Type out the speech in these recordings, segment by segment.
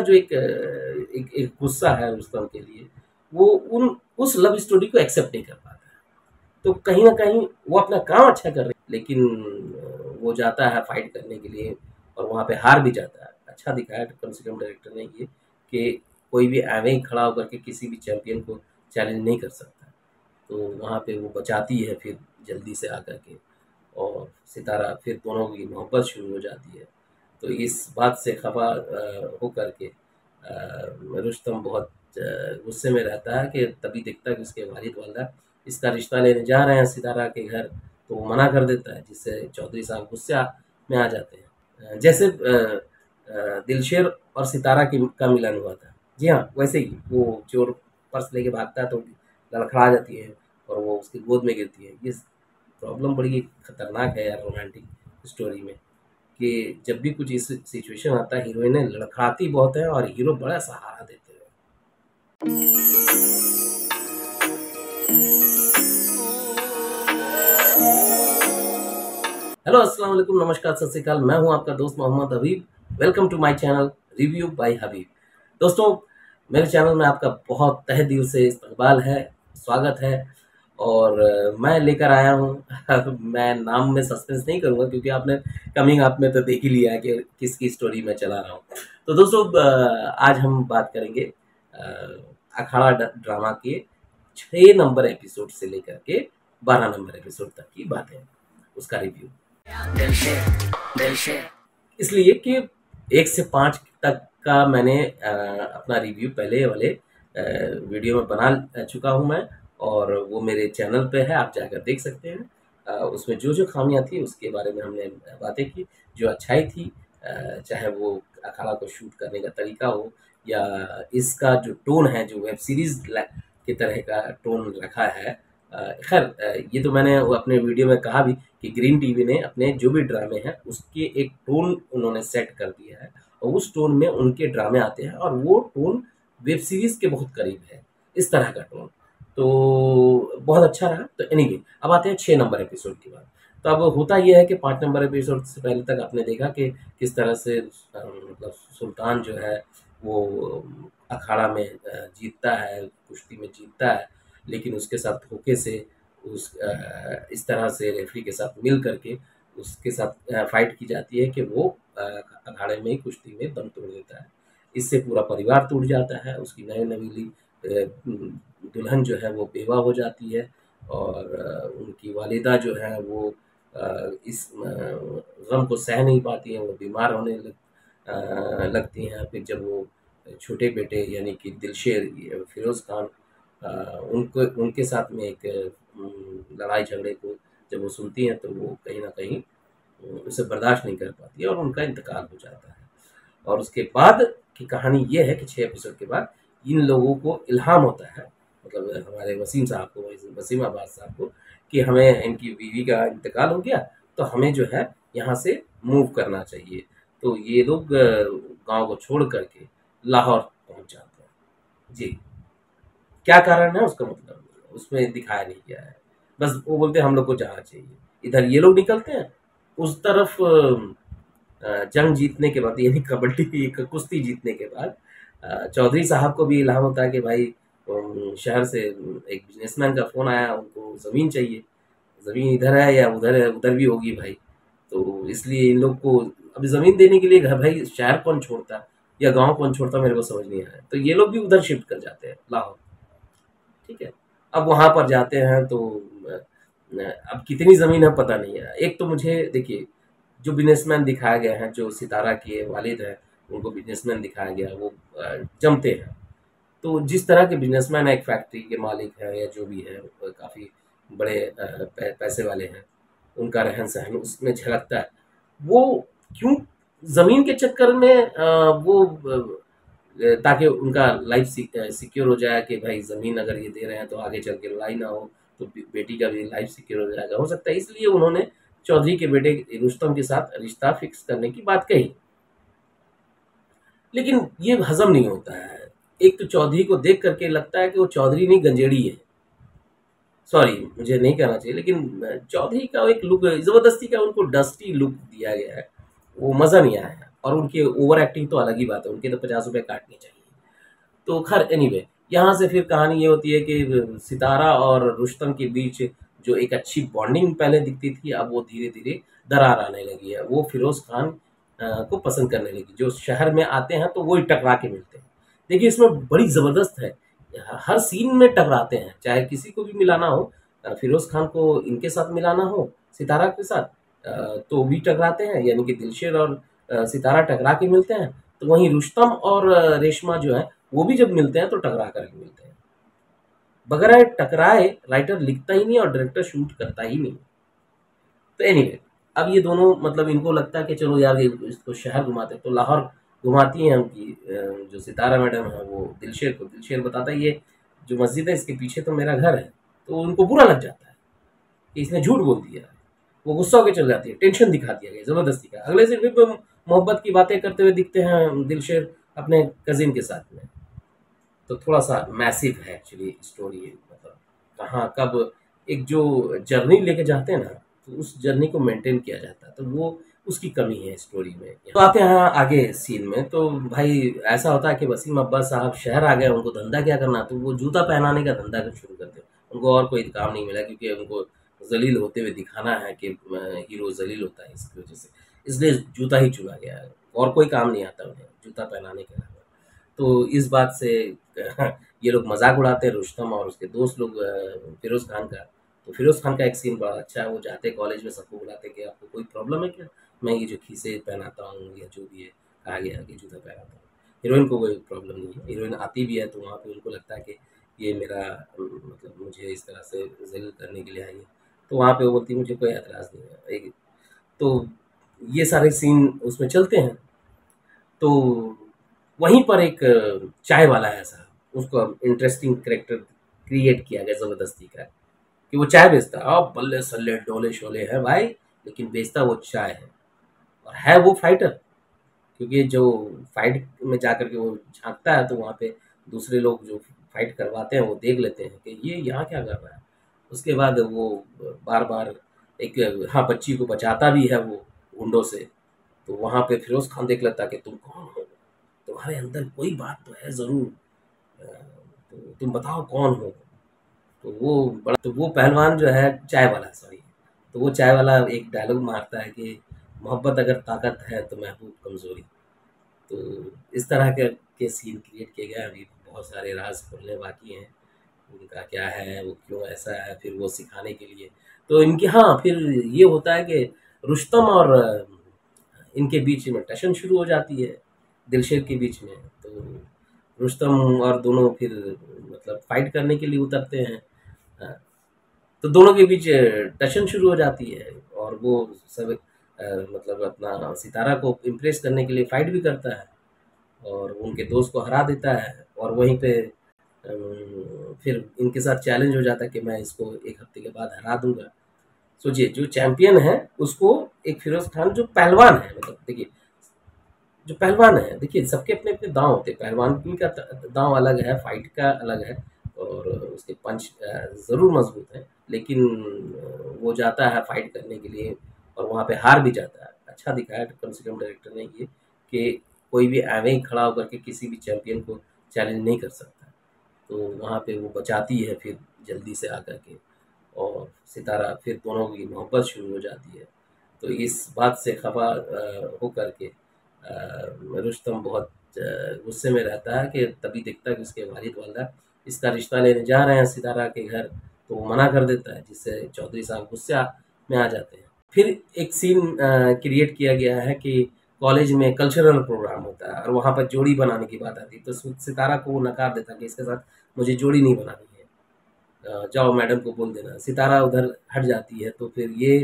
जो एक गुस्सा है रुस्तम के लिए, वो उस लव स्टोरी को एक्सेप्ट नहीं कर पाता है। तो कहीं ना कहीं वो अपना काम अच्छा कर रहे हैं, लेकिन वो जाता है फाइट करने के लिए और वहाँ पे हार भी जाता है। अच्छा दिखाया कम से कम डायरेक्टर ने ये कि कोई भी एवे ही खड़ा होकर के किसी भी चैंपियन को चैलेंज नहीं कर सकता। तो वहाँ पे वो बचाती है फिर जल्दी से आकर के, और सितारा फिर दोनों की मोहब्बत शुरू हो जाती है। तो इस बात से खफा होकर के रुस्तम बहुत गुस्से में रहता है कि तभी देखता है कि उसके वालिद वालिदा इसका रिश्ता लेने जा रहे हैं सितारा के घर। तो वो मना कर देता है, जिससे चौधरी साहब गुस्से में आ जाते हैं। जैसे दिलशेर और सितारा का मिलन हुआ था, जी हाँ, वैसे ही वो चोर पर्स लेके भागता है तो लड़खड़ा जाती है और वो उसकी गोद में गिरती है। ये प्रॉब्लम बड़ी खतरनाक है यार रोमांटिक स्टोरी में, कि जब भी कुछ इस सिचुएशन आता है हीरोइनें लड़खड़ाती बहुत है और हीरो बड़ा सहारा देते हैं। हेलो, अस्सलाम वालेकुम, नमस्कार, सत श्री अकाल। मैं हूं आपका दोस्त Mohammad Habib. Welcome to my channel review by Habib. दोस्तों, मेरे चैनल में आपका बहुत तहे दिल से इस्तकबाल है, स्वागत है। और मैं लेकर आया हूं मैं नाम में सस्पेंस नहीं करूंगा क्योंकि आपने कमिंग अप में तो देख ही लिया है कि किसकी स्टोरी मैं चला रहा हूं। तो दोस्तों, आज हम बात करेंगे अखाड़ा ड्रामा के 6 नंबर एपिसोड से लेकर के 12 नंबर एपिसोड तक की बातें, उसका रिव्यू। इसलिए कि 1 से 5 तक का मैंने अपना रिव्यू पहले वाले वीडियो में बना चुका हूं मैं, और वो मेरे चैनल पे है, आप जाकर देख सकते हैं। उसमें जो जो खामियां थी उसके बारे में हमने बातें की। जो अच्छाई थी, चाहे वो अखाड़ा को शूट करने का तरीका हो या इसका जो टोन है, जो वेब सीरीज की तरह का टोन रखा है। खैर, ये तो मैंने अपने वीडियो में कहा भी कि ग्रीन टीवी ने अपने जो भी ड्रामे हैं उसके एक टोन उन्होंने सेट कर दिया है, और उस टोन में उनके ड्रामे आते हैं और वो टोन वेब सीरीज के बहुत करीब है, इस तरह का टोन। तो बहुत अच्छा रहा। तो एनीवे, अब आते हैं 6 नंबर एपिसोड की बात। तो अब होता यह है कि 5 नंबर एपिसोड से पहले तक आपने देखा कि किस तरह से मतलब सुल्तान जो है वो अखाड़ा में जीतता है, कुश्ती में जीतता है, लेकिन उसके साथ धोखे से इस तरह से रेफरी के साथ मिल करके उसके साथ फाइट की जाती है कि वो अखाड़े में ही कुश्ती में दम तोड़ देता है। इससे पूरा परिवार टूट जाता है। उसकी नई नवीली दुल्हन जो है वो बेवा हो जाती है, और उनकी वालिदा जो है वो इस गम को सह नहीं पाती हैं, वो बीमार होने लगती हैं। फिर जब वो छोटे बेटे यानी कि दिलशेर फिरोज़ खान उनके साथ में एक लड़ाई झगड़े को जब वो सुनती हैं तो वो कहीं ना कहीं उसे बर्दाश्त नहीं कर पाती है और उनका इंतकाल हो जाता है। और उसके बाद की कहानी ये है कि 6 एपिसोड के बाद इन लोगों को इल्हाम होता है, मतलब हमारे वसीम साहब को, वसीम अब्बास साहब को, कि हमें इनकी बीवी का इंतकाल हो गया तो हमें जो है यहाँ से मूव करना चाहिए। तो ये लोग गांव को छोड़ करके लाहौर पहुंच जाते हैं। जी, क्या कारण है उसका मतलब उसमें दिखाया नहीं गया है, बस वो बोलते हैं हम लोग को जाना चाहिए। इधर ये लोग निकलते हैं उस तरफ जंग जीतने के बाद, यानी कबड्डी कुश्ती जीतने के बाद चौधरी साहब को भी इल्हाम होता है कि भाई शहर से एक बिजनेसमैन का फ़ोन आया, उनको ज़मीन चाहिए, ज़मीन इधर है या उधर है, उधर भी होगी भाई। तो इसलिए इन लोग को अभी ज़मीन देने के लिए घर, भाई शहर कौन छोड़ता या गांव कौन छोड़ता, मेरे को समझ नहीं आया। तो ये लोग भी उधर शिफ्ट कर जाते हैं लाहौर। ठीक है, अब वहाँ पर जाते हैं तो अब कितनी ज़मीन है पता नहीं है। एक तो मुझे देखिए, जो बिजनेसमैन दिखाया गया है, जो सितारा के वालिद हैं उनको बिजनेसमैन दिखाया गया है, वो जमते हैं। तो जिस तरह के बिजनेसमैन एक फैक्ट्री के मालिक है या जो भी है, वो काफ़ी बड़े पैसे वाले हैं, उनका रहन सहन उसमें झलकता है। वो क्यों ज़मीन के चक्कर में ताकि उनका लाइफ सिक्योर हो जाए कि भाई ज़मीन अगर ये दे रहे हैं तो आगे चल के लड़ाई ना हो, तो बेटी का भी लाइफ सिक्योर हो जाएगा, हो सकता है इसलिए उन्होंने चौधरी के बेटे रुस्तम के साथ रिश्ता फिक्स करने की बात कही। लेकिन ये हजम नहीं होता है। एक तो चौधरी को देख करके लगता है कि वो चौधरी नहीं गंजेड़ी है। सॉरी, मुझे नहीं कहना चाहिए, लेकिन चौधरी का एक लुक, जबरदस्ती का उनको डस्टी लुक दिया गया है, वो मज़ा नहीं आया। और उनकी ओवर एक्टिंग तो अलग ही बात है, उनके तो 50 रुपये काटने चाहिए। तो खैर एनीवे, यहाँ से फिर कहानी ये होती है कि सितारा और रुस्तम के बीच जो एक अच्छी बॉन्डिंग पहले दिखती थी, अब वो धीरे धीरे दरार आने लगी है। वो फिरोज खान को पसंद करने लगी। जो शहर में आते हैं तो वो ही टकरा के मिलते हैं। देखिए इसमें बड़ी ज़बरदस्त है, हर सीन में टकराते हैं, चाहे किसी को भी मिलाना हो, फिरोज खान को इनके साथ मिलाना हो सितारा के साथ, तो भी टकराते हैं, यानी कि दिलशेर और सितारा टकरा के मिलते हैं। तो वहीं रुस्तम और रेशमा जो है वो भी जब मिलते हैं तो टकरा कर मिलते हैं। बगैर टकराए राइटर लिखता ही नहीं और डायरेक्टर शूट करता ही नहीं। तो एनीवे, अब ये दोनों मतलब इनको लगता है कि चलो यार ये इसको शहर घुमाते हैं, तो लाहौर घुमाती हैं उनकी जो सितारा मैडम है वो दिलशेर को। दिलशेर बताता है ये जो मस्जिद है इसके पीछे तो मेरा घर है। तो उनको बुरा लग जाता है कि इसने झूठ बोल दिया। वो गुस्सा होकर चल जाती है, टेंशन दिखा दिया गया जबरदस्ती का। अगले दिन भी मोहब्बत की बातें करते हुए दिखते हैं दिलशेर अपने कजिन के साथ में। तो थोड़ा सा मैसिव है एक्चुअली स्टोरी, मतलब कहाँ कब एक जो जर्नी लेके जाते हैं ना, तो उस जर्नी को मेंटेन किया जाता है, तो वो उसकी कमी है स्टोरी में। तो आते हैं आगे सीन में। तो भाई ऐसा होता है कि वसीम अब्बास साहब शहर आ गए, उनको धंधा क्या करना, तो वो जूता पहनाने का धंधा शुरू करते हैं। उनको और कोई काम नहीं मिला, क्योंकि उनको जलील होते हुए दिखाना है कि हीरो जलील होता है, इसकी वजह से इसलिए जूता ही चुना गया है। और कोई काम नहीं आता उन्हें जूता पहनाने के अलावा। तो इस बात से ये लोग मजाक उड़ाते हैं, रुस्तम और उसके दोस्त लोग फिरोज खान का। तो फिरोज खान का एक सीन बड़ा अच्छा है, वो जाते कॉलेज में, सबको बुलाते कि आपको कोई प्रॉब्लम है क्या, मैं ये जो खीसे पहनाता हूँ या जो भी है कहा गया कि जूता पहनाता हूँ। हीरोइन को कोई प्रॉब्लम नहीं है, हीरोइन आती भी है तो वहाँ पे उनको लगता है कि ये मेरा मतलब मुझे इस तरह से जलील करने के लिए आई है। तो वहाँ पे वो बोलती मुझे कोई एतराज़ नहीं है। तो ये सारे सीन उसमें चलते हैं। तो वहीं पर एक चाय वाला है ऐसा, उसको इंटरेस्टिंग कैरेक्टर क्रिएट किया गया ज़बरदस्ती का, कि वो चाय बेचता है। अब बल्ले सल्ले डोले शोले है भाई, लेकिन बेचता वो चाय है। और है वो फाइटर, क्योंकि जो फाइट में जाकर के वो झांकता है तो वहाँ पे दूसरे लोग जो फाइट करवाते हैं वो देख लेते हैं कि ये यहाँ क्या कर रहा है। उसके बाद वो बार बार एक हाँ बच्ची को बचाता भी है वो गुंडों से। तो वहाँ पे फिरोज खान देख लेता कि तुम कौन हो, तुम्हारे अंदर कोई बात तो है ज़रूर, तो तुम बताओ कौन हो। तो वो पहलवान जो है चाय वाला, सॉरी, तो वो चाय वाला एक डायलॉग मारता है कि मोहब्बत अगर ताकत है तो महबूब कमज़ोरी। तो इस तरह के सीन क्रिएट किए गए। अभी बहुत सारे राज खुलने बाकी हैं, उनका क्या है, वो क्यों ऐसा है, फिर वो सिखाने के लिए। तो इनके हाँ फिर ये होता है कि रुस्तम और इनके बीच में टशन शुरू हो जाती है, दिलशेर के बीच में। तो रुस्तम और दोनों फिर मतलब फाइट करने के लिए उतरते हैं। हाँ, तो दोनों के बीच टशन शुरू हो जाती है, और वो सब मतलब अपना सितारा को इम्प्रेस करने के लिए फाइट भी करता है और उनके दोस्त को हरा देता है। और वहीं पे फिर इनके साथ चैलेंज हो जाता है कि मैं इसको 1 हफ्ते के बाद हरा दूंगा। सोचिए जो चैंपियन है उसको एक फिरोज खान जो पहलवान है, मतलब देखिए जो पहलवान है, देखिए सबके अपने अपने दांव होते हैं, पहलवान का दांव अलग है, फाइट का अलग है, और उसके पंच ज़रूर मजबूत है। लेकिन वो जाता है फाइट करने के लिए और वहाँ पे हार भी जाता है। अच्छा दिखाया कम से कम डायरेक्टर ने ये कि कोई भी एवं ही खड़ा होकर के किसी भी चैंपियन को चैलेंज नहीं कर सकता। तो वहाँ पे वो बचाती है फिर जल्दी से आकर के, और सितारा फिर दोनों की मोहब्बत शुरू हो जाती है। तो इस बात से खफा होकर के रुस्तम बहुत गुस्से में रहता है कि तभी देखता है कि उसके वालिद वालिदा इसका रिश्ता लेने जा रहे हैं सितारा के घर। तो वो मना कर देता है, जिससे चौधरी साहब गुस्से में आ जाते हैं। फिर एक सीन क्रिएट किया गया है कि कॉलेज में कल्चरल प्रोग्राम होता है और वहाँ पर जोड़ी बनाने की बात आती है। तो सितारा को वो नकार देता है कि इसके साथ मुझे जोड़ी नहीं बनानी है, जाओ मैडम को बोल देना। सितारा उधर हट जाती है, तो फिर ये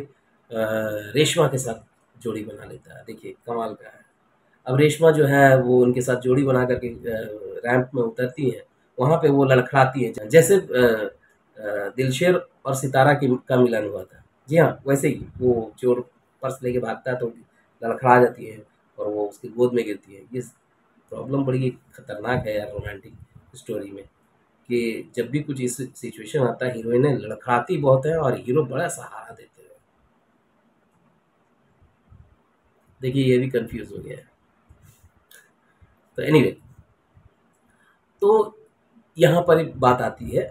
रेशमा के साथ जोड़ी बना लेता है। देखिए कमाल का है। अब रेशमा जो है वो उनके साथ जोड़ी बना करके रैंप में उतरती है, वहाँ पे वो लड़खड़ाती है जैसे दिलशेर और सितारा का मिलन हुआ था। जी हाँ, वैसे ही वो चोर पर्स लेके भागता है तो लड़खड़ा जाती है और वो उसकी गोद में गिरती है। ये प्रॉब्लम बड़ी खतरनाक है यार रोमांटिक स्टोरी में, कि जब भी कुछ इस सिचुएशन आता है हीरोइनें लड़खड़ाती बहुत है और हीरो बड़ा सहारा देते हैं। देखिए ये भी कंफ्यूज हो गया है। तो एनीवे, तो यहाँ पर एक बात आती है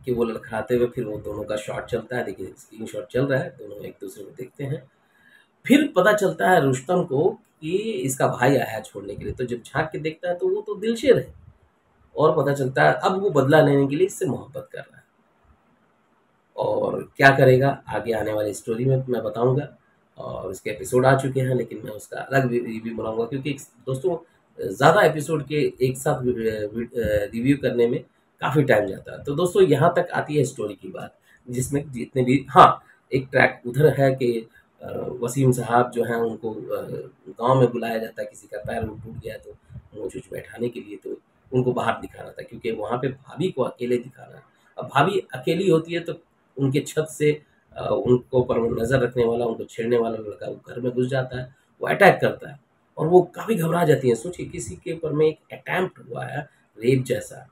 कि वो लड़खड़ाते हुए फिर वो दोनों का शॉट चलता है, देखिए स्क्रीन शॉट चल रहा है, दोनों एक दूसरे को देखते हैं। फिर पता चलता है रुस्तम को कि इसका भाई आया है छोड़ने के लिए, तो जब झांक के देखता है तो वो तो दिलशेर है, और पता चलता है अब वो बदला लेने के लिए इससे मोहब्बत कर रहा है। और क्या करेगा आगे आने वाली स्टोरी में मैं बताऊंगा, और उसके एपिसोड आ चुके हैं, लेकिन मैं उसका अलग रिव्यू बनाऊंगा, क्योंकि दोस्तों ज़्यादा एपिसोड के एक साथ रिव्यू करने में काफ़ी टाइम जाता है। तो दोस्तों यहाँ तक आती है स्टोरी की बात, जिसमें जितने भी, हाँ, एक ट्रैक उधर है कि वसीम साहब जो हैं उनको गांव में बुलाया जाता है, किसी का पैर टूट गया तो मूंछ ऊँछ बैठाने के लिए, तो उनको बाहर दिखाना था, क्योंकि वहाँ पे भाभी को अकेले दिखाना है। अब भाभी अकेली होती है तो उनके छत से उनको पर नज़र रखने वाला, उनको छेड़ने वाला लड़का वो घर में घुस जाता है, वो अटैक करता है, और वो काफ़ी घबरा जाती हैं। सोचिए किसी के ऊपर में एक अटैम्प्ट हुआ है, रेप जैसा,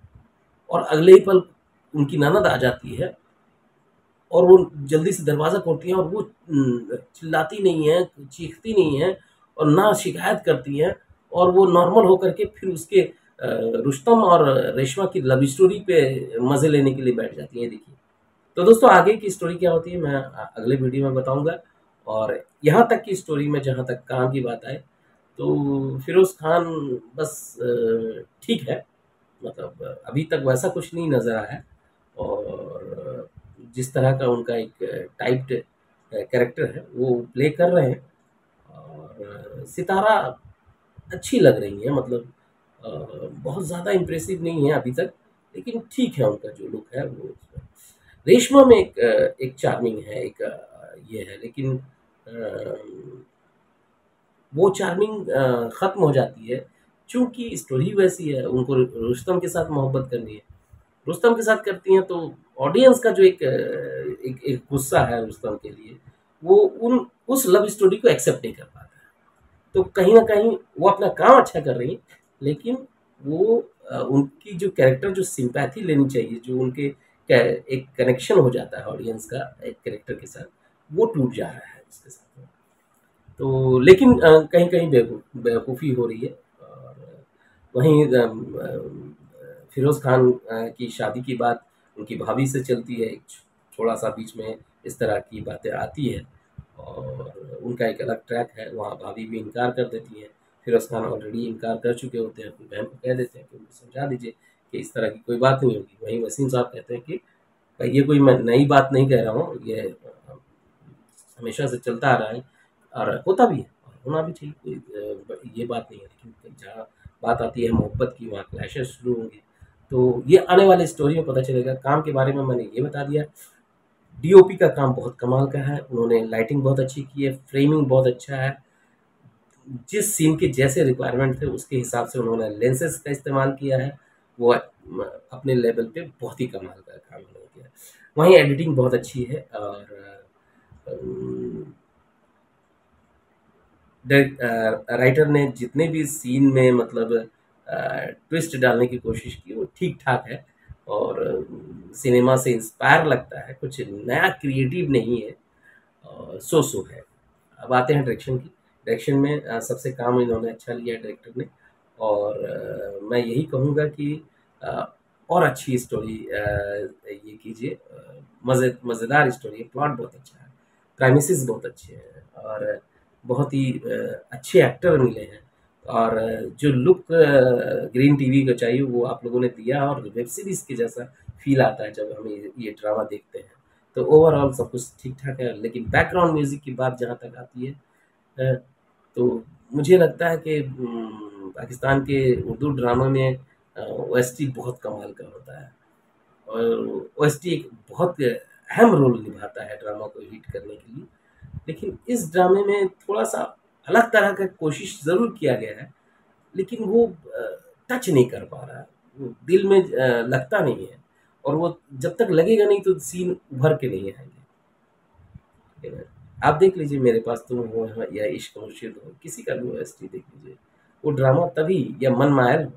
और अगले ही पल उनकी ननद आ जाती है और वो जल्दी से दरवाज़ा खोलती हैं, और वो चिल्लाती नहीं है, चीखती नहीं है, और ना शिकायत करती है, और वो नॉर्मल होकर के फिर उसके रुस्तम और रेशमा की लव स्टोरी पे मज़े लेने के लिए बैठ जाती हैं। देखिए, तो दोस्तों आगे की स्टोरी क्या होती है मैं अगले वीडियो में बताऊंगा। और यहाँ तक की स्टोरी में जहाँ तक काम की बात आए, तो फिरोज खान बस ठीक है, मतलब अभी तक वैसा कुछ नहीं नज़र आया है, और जिस तरह का उनका एक टाइप्ड कैरेक्टर है वो प्ले कर रहे हैं, और सितारा अच्छी लग रही है, मतलब बहुत ज़्यादा इम्प्रेसिव नहीं है अभी तक, लेकिन ठीक है उनका जो लुक है वो। रेशमा में एक चार्मिंग है, एक ये है, लेकिन वो चार्मिंग ख़त्म हो जाती है, चूँकि स्टोरी वैसी है, उनको रुस्तम के साथ मोहब्बत करनी है, रुस्तम के साथ करती हैं, तो ऑडियंस का जो एक गुस्सा है रुस्तम के लिए, वो उस लव स्टोरी को एक्सेप्ट नहीं कर पाता है। तो कहीं न कहीं वो अपना काम अच्छा कर रही हैं, लेकिन वो उनकी जो कैरेक्टर जो सिम्पैथी लेनी चाहिए, जो उनके एक कनेक्शन हो जाता है ऑडियंस का एक कैरेक्टर के साथ, वो टूट जा रहा है उसके साथ में। तो लेकिन कहीं-कहीं बेवकूफ़ी हो रही है। और वहीं फिरोज़ खान की शादी की बात उनकी भाभी से चलती है, एक थोड़ा-सा बीच में इस तरह की बातें आती है, और उनका एक अलग ट्रैक है, वहाँ भाभी भी इनकार कर देती हैं। फिरोज़ खान ऑलरेडी इनकार कर चुके होते हैं, अपनी बहन को कह देते हैं कि उनको समझा दीजिए कि इस तरह की कोई बात नहीं होगी। वहीं वसीम साहब कहते हैं कि भाई ये कोई मैं नई बात नहीं कह रहा हूँ, ये हमेशा से चलता आ रहा है, और होता भी है, और होना भी चाहिए, कोई ये बात नहीं है। लेकिन जहाँ बात आती है मोहब्बत की, वहाँ क्लैशेस शुरू होंगे। तो ये आने वाली स्टोरी में पता चलेगा। काम के बारे में मैंने ये बता दिया। डीओपी का काम बहुत कमाल का है, उन्होंने लाइटिंग बहुत अच्छी की है, फ्रेमिंग बहुत अच्छा है, जिस सीन के जैसे रिक्वायरमेंट थे उसके हिसाब से उन्होंने लेंसेज का इस्तेमाल किया है, वो अपने लेवल पे बहुत ही कमाल का काम उन्होंने किया। वहीं एडिटिंग बहुत अच्छी है, और राइटर ने जितने भी सीन में मतलब ट्विस्ट डालने की कोशिश की वो ठीक ठाक है, और सिनेमा से इंस्पायर लगता है, कुछ नया क्रिएटिव नहीं है, और सो है। अब आते हैं डायरेक्शन की। डायरेक्शन में सबसे काम इन्होंने अच्छा लिया डायरेक्टर ने, और मैं यही कहूँगा कि अ, और अच्छी स्टोरी ये कीजिए, मज़ेदार स्टोरी है, प्लॉट बहुत अच्छा है, प्राइमिसेस बहुत अच्छे हैं, और बहुत ही अच्छे एक्टर मिले हैं, और जो लुक ग्रीन टीवी को चाहिए वो आप लोगों ने दिया, और वेब सीरीज़ के जैसा फील आता है जब हम ये ड्रामा देखते हैं। तो ओवरऑल सब कुछ ठीक ठाक है, लेकिन बैकग्राउंड म्यूज़िक की बात जहाँ तक आती है, अ, तो मुझे लगता है कि पाकिस्तान के उर्दू ड्रामा में ओएसटी बहुत कमाल का होता है, और ओएसटी एक बहुत अहम रोल निभाता है ड्रामा को हिट करने के लिए। लेकिन इस ड्रामे में थोड़ा-सा अलग तरह का कोशिश ज़रूर किया गया है, लेकिन वो टच नहीं कर पा रहा है, वो दिल में लगता नहीं है, और वो जब तक लगेगा नहीं तो सीन उभर के नहीं आएँगे। ठीक है ना? आप देख लीजिए मेरे पास तुम हो या इश्क मुर्शिद हो, किसी का भी ओएसटी देख लीजिए, वो ड्रामा तभी, या मन मायल हो,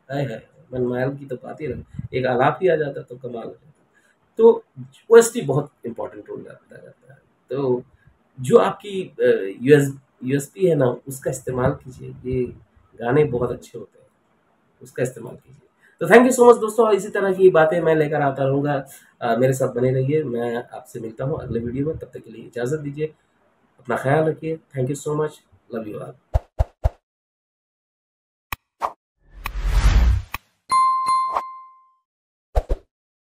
हाय हाय! मन मायल की तो बात ही अलग, एक आलाप ही आ जाता तो कमाल हो जाता। तो ओएसटी बहुत इम्पोर्टेंट रोल अदा करता है। तो जो आपकी यूएसपी है ना, उसका इस्तेमाल कीजिए, ये गाने बहुत अच्छे होते हैं। उसका इस्तेमाल कीजिए। तो थैंक यू सो मच दोस्तों, और इसी तरह की बातें मैं लेकर आता रहूँगा। मेरे साथ बने रहिए। मैं आपसे मिलता हूँ अगले वीडियो में, तब तक के लिए इजाज़त दीजिए। अपना ख्याल रखिए। Thank you so much. Love you all.